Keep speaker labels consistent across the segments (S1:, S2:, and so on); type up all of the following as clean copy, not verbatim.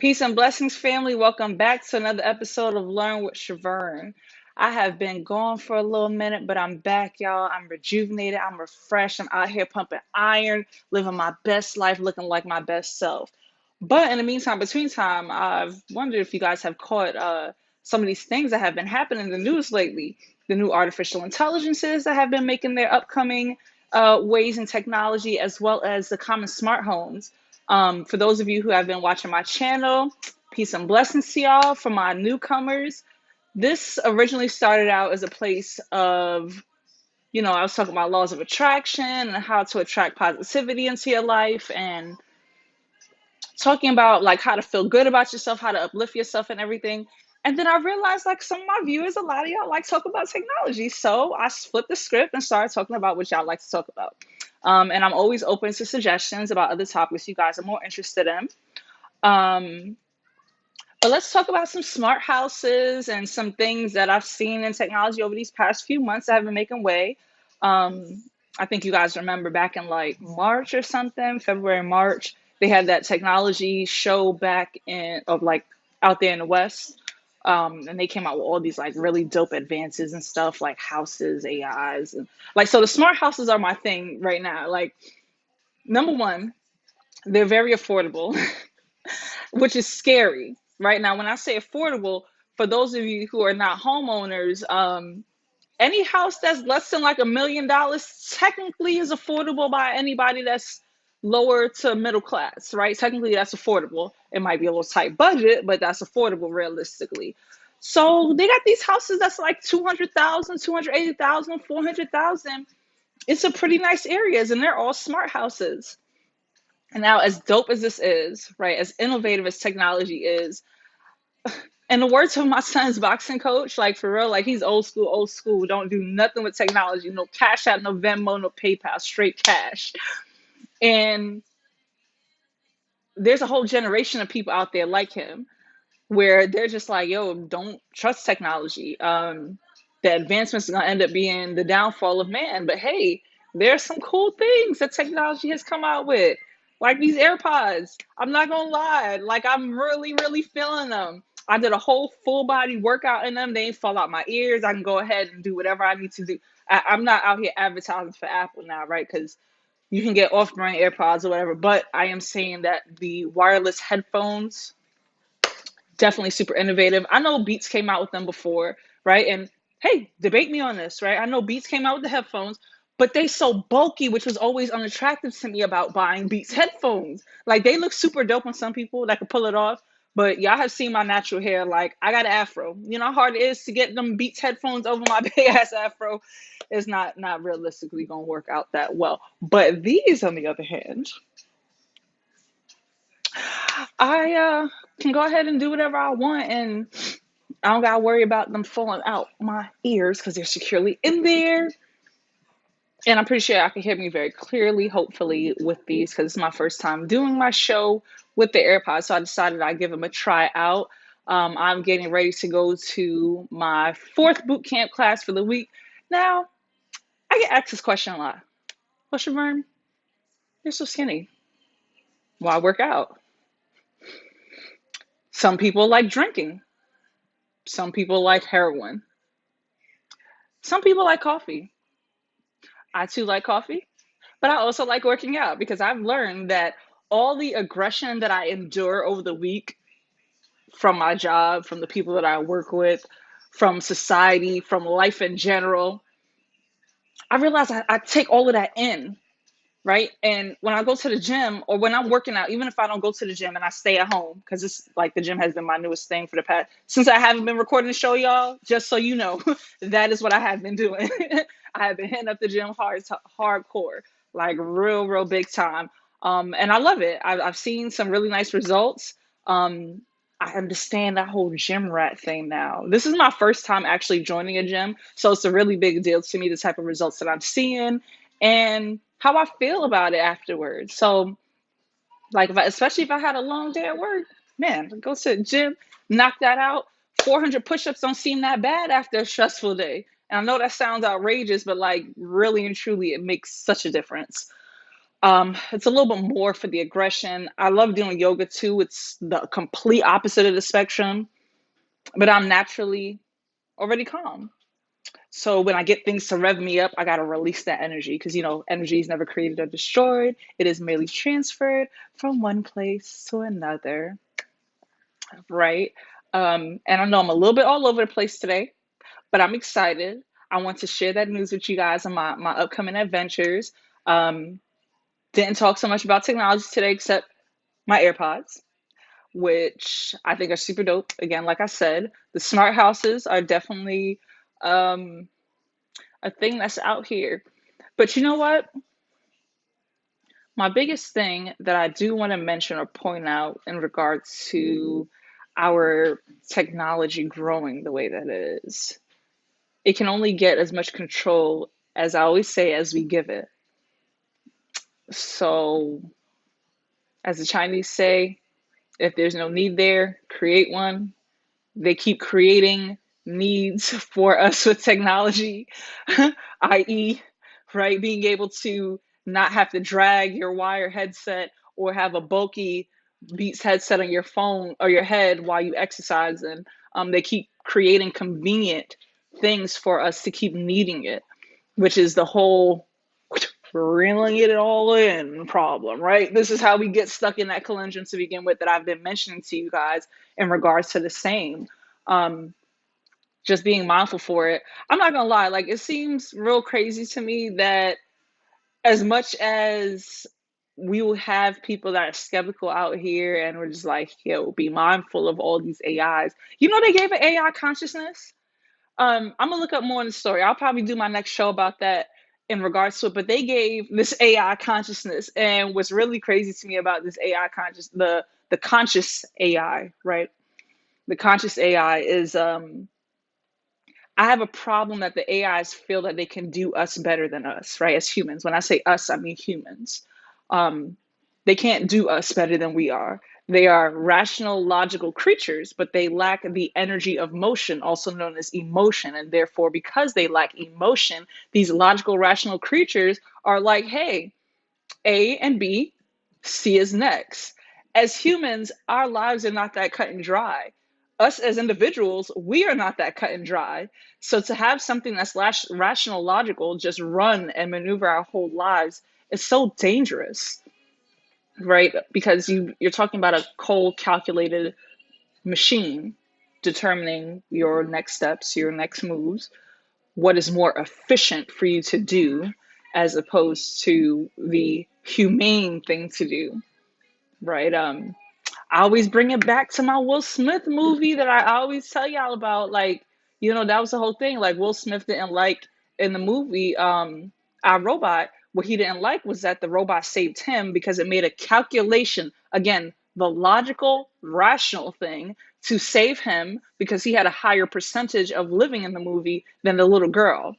S1: Peace and blessings, family. Welcome back to another episode of Learn with Shavern. I have been gone for a little minute, but I'm back, y'all. I'm rejuvenated. I'm refreshed. I'm out here pumping iron, living my best life, looking like my best self. But in the meantime, between time, I've wondered if you guys have caught some of these things that have been happening in the news lately. The new artificial intelligences that have been making their upcoming ways in technology, as well as the common smart homes. For those of you who have been watching my channel, peace and blessings to y'all. For my newcomers, this originally started out as a place of, I was talking about laws of attraction and how to attract positivity into your life and talking about like how to feel good about yourself, how to uplift yourself and everything. And then I realized like some of my viewers, a lot of y'all like talk about technology. So I flipped the script and started talking about what y'all like to talk about. And I'm always open to suggestions about other topics you guys are more interested in. Um, but let's talk about some smart houses and some things that I've seen in technology over these past few months that have been making way. Um, I think you guys remember back in like March or something, February, March, they had that technology show back in of like out there in the West. And they came out with all these like really dope advances and stuff like houses, AIs, and like so the smart houses are my thing right now. Like number one, they're very affordable, which is scary. Right now, when I say affordable, for those of you who are not homeowners, any house that's less than like $1 million technically is affordable by anybody that's lower to middle class, right? Technically, that's affordable. It might be a little tight budget, but that's affordable realistically. So they got these houses that's like 200,000, 280,000, 400,000. It's a pretty nice areas, and they're all smart houses. And now, as dope as this is, right, as innovative as technology is, in the words of my son's boxing coach, like for real, like he's old school, old school. Don't do nothing with technology. No Cash App, no Venmo, no PayPal, straight cash. And there's a whole generation of people out there like him where they're just like, yo, don't trust technology. The advancements are gonna end up being the downfall of man. But hey, there's some cool things that technology has come out with, like these AirPods. I'm not gonna lie, like I'm really, really feeling them. I did a whole full body workout in them. They ain't fall out my ears. I can go ahead and do whatever I need to do. I'm not out here advertising for Apple now, right? Because you can get off-brand AirPods or whatever. But I am saying that the wireless headphones definitely super innovative. I know Beats came out with them before, right? And hey, debate me on this, right? I know Beats came out with the headphones, but they so bulky, which was always unattractive to me about buying Beats headphones. Like they look super dope on some people that can pull it off, but y'all have seen my natural hair. Like I got an afro. You know how hard it is to get them Beats headphones over my big ass afro. It's not realistically gonna work out that well. But these, on the other hand, I can go ahead and do whatever I want, and I don't gotta worry about them falling out my ears because they're securely in there. And I'm pretty sure I can hear me very clearly, hopefully, with these because it's my first time doing my show with the AirPods. So I decided I'd give them a try out. I'm getting ready to go to my fourth boot camp class for the week. Now, I get asked this question a lot. Well, Shavern, you're so skinny. Why work out? Some people like drinking. Some people like heroin. Some people like coffee. I too like coffee, but I also like working out because I've learned that all the aggression that I endure over the week from my job, from the people that I work with, from society, from life in general, I realize I take all of that in, right? And when I go to the gym or when I'm working out, even if I don't go to the gym and I stay at home, because it's like the gym has been my newest thing for the past, since I haven't been recording the show, y'all, just so you know, that is what I have been doing. I have been hitting up the gym hardcore, like real, real big time. And I love it. I've seen some really nice results. I understand that whole gym rat thing now. This is my first time actually joining a gym, so it's a really big deal to me, the type of results that I'm seeing and how I feel about it afterwards. So, like, especially if I had a long day at work, man, go to the gym, knock that out. 400 push-ups don't seem that bad after a stressful day. And I know that sounds outrageous, but like, really and truly, it makes such a difference. It's a little bit more for the aggression. I love doing yoga too. It's the complete opposite of the spectrum, but I'm naturally already calm. So when I get things to rev me up, I got to release that energy because, energy is never created or destroyed. It is merely transferred from one place to another, right? And I know I'm a little bit all over the place today, but I'm excited. I want to share that news with you guys on my upcoming adventures. Um, didn't talk so much about technology today, except my AirPods, which I think are super dope. Again, like I said, the smart houses are definitely um, a thing that's out here. But you know what? My biggest thing that I do want to mention or point out in regards to our technology growing the way that it is, it can only get as much control, as I always say, as we give it. So, as the Chinese say, if there's no need there, create one. They keep creating needs for us with technology, i.e., right, being able to not have to drag your wire headset or have a bulky Beats headset on your phone or your head while you exercise. And they keep creating convenient things for us to keep needing it, which is the whole reeling it all in problem, right? This is how we get stuck in that conundrum to begin with that I've been mentioning to you guys in regards to the same. Um, just being mindful for it. I'm not gonna lie, like it seems real crazy to me that as much as we will have people that are skeptical out here and we're just like, yo, be mindful of all these AIs. They gave an AI consciousness. I'm gonna look up more in the story. I'll probably do my next show about that in regards to it. But they gave this AI consciousness, and what's really crazy to me about this AI the conscious AI, right? The conscious AI is I have a problem that the AIs feel that they can do us better than us, right? As humans. When I say us, I mean humans. Um, they can't do us better than we are. They are rational, logical creatures, but they lack the energy of motion, also known as emotion. And therefore, because they lack emotion, these logical, rational creatures are like, hey, A and B, C is next. As humans, our lives are not that cut and dry. Us as individuals, we are not that cut and dry. So to have something that's rational, logical, just run and maneuver our whole lives is so dangerous, right? Because you're talking about a cold, calculated machine determining your next steps, your next moves, what is more efficient for you to do as opposed to the humane thing to do, right? I always bring it back to my Will Smith movie that I always tell y'all about. Like, that was the whole thing. Like, Will Smith didn't like in the movie, I Robot. What he didn't like was that the robot saved him because it made a calculation. Again, the logical, rational thing to save him because he had a higher percentage of living in the movie than the little girl.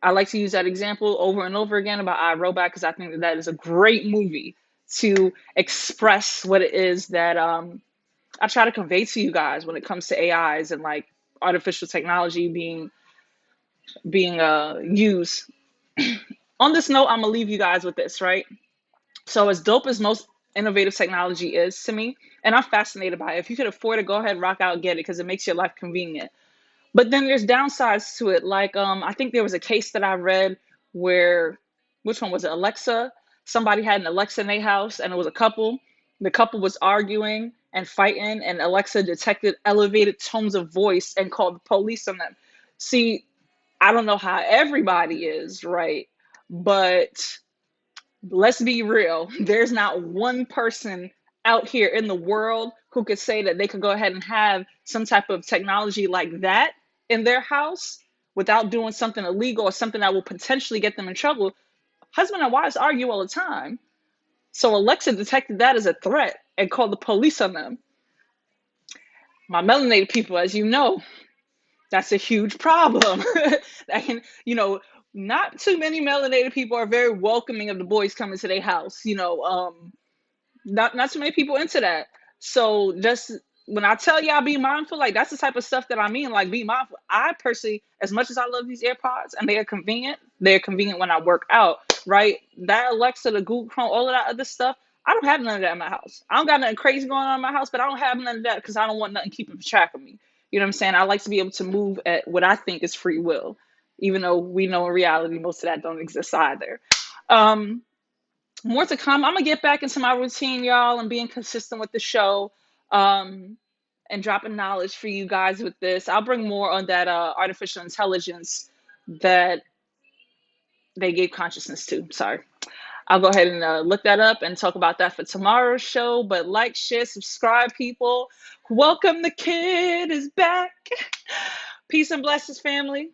S1: I like to use that example over and over again about iRobot because I think that is a great movie to express what it is that I try to convey to you guys when it comes to AIs and like artificial technology being used. On this note, I'm gonna leave you guys with this, right? So as dope as most innovative technology is to me, and I'm fascinated by it. If you could afford it, go ahead, rock out, get it because it makes your life convenient. But then there's downsides to it. Like I think there was a case that I read where, which one was it? Alexa. Somebody had an Alexa in their house, and it was a couple. The couple was arguing and fighting, and Alexa detected elevated tones of voice and called the police on them. See, I don't know how everybody is, right? But let's be real. There's not one person out here in the world who could say that they could go ahead and have some type of technology like that in their house without doing something illegal or something that will potentially get them in trouble. Husband and wives argue all the time. So Alexa detected that as a threat and called the police on them. My melanated people, as you know, that's a huge problem. That can, not too many melanated people are very welcoming of the boys coming to their house. Not too many people into that. So just when I tell y'all be mindful, like that's the type of stuff that I mean. Like be mindful. I personally, as much as I love these AirPods and they're convenient when I work out. right? That Alexa, the Google Chrome, all of that other stuff. I don't have none of that in my house. I don't got nothing crazy going on in my house, but I don't have none of that because I don't want nothing keeping track of me. You know what I'm saying? I like to be able to move at what I think is free will, even though we know in reality most of that don't exist either. Um, More to come. I'm gonna get back into my routine, y'all, and being consistent with the show, um, and dropping knowledge for you guys with this. I'll bring more on that artificial intelligence that they gave consciousness to. Sorry. I'll go ahead and look that up and talk about that for tomorrow's show. But like, share, subscribe, people. Welcome, the kid is back. Peace and blessings, family.